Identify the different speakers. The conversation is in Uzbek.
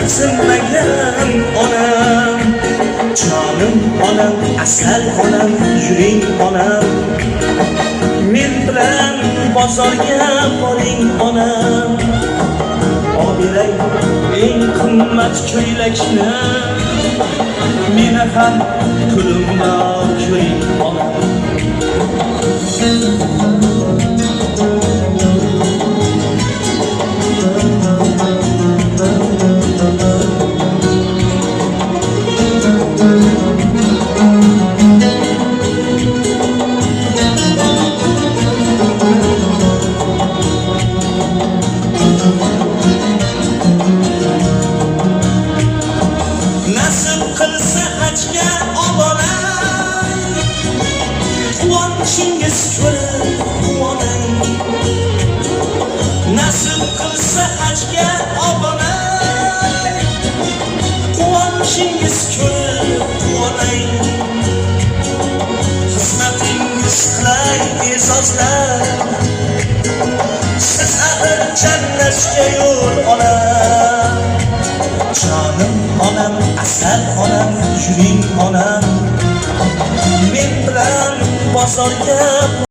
Speaker 1: sinmagan onam, jonim onam, asal onam, yuring onam, men bilan bozorga boring onam, oberay eng qimmat ko'ylakni, meni ham qo'limda ko'ring onam. Nasib qilsa hajga oboray, quvonchingiz ko'rib quvonay. Nasib qilsa hajga oboray, quvonchingiz ko'rib quvonay. Xizmatingiz qilay e'zozlar, siz axir jannatga yo'l olay. Jonim onam, asal onam, yuring onam, men bilan bozorga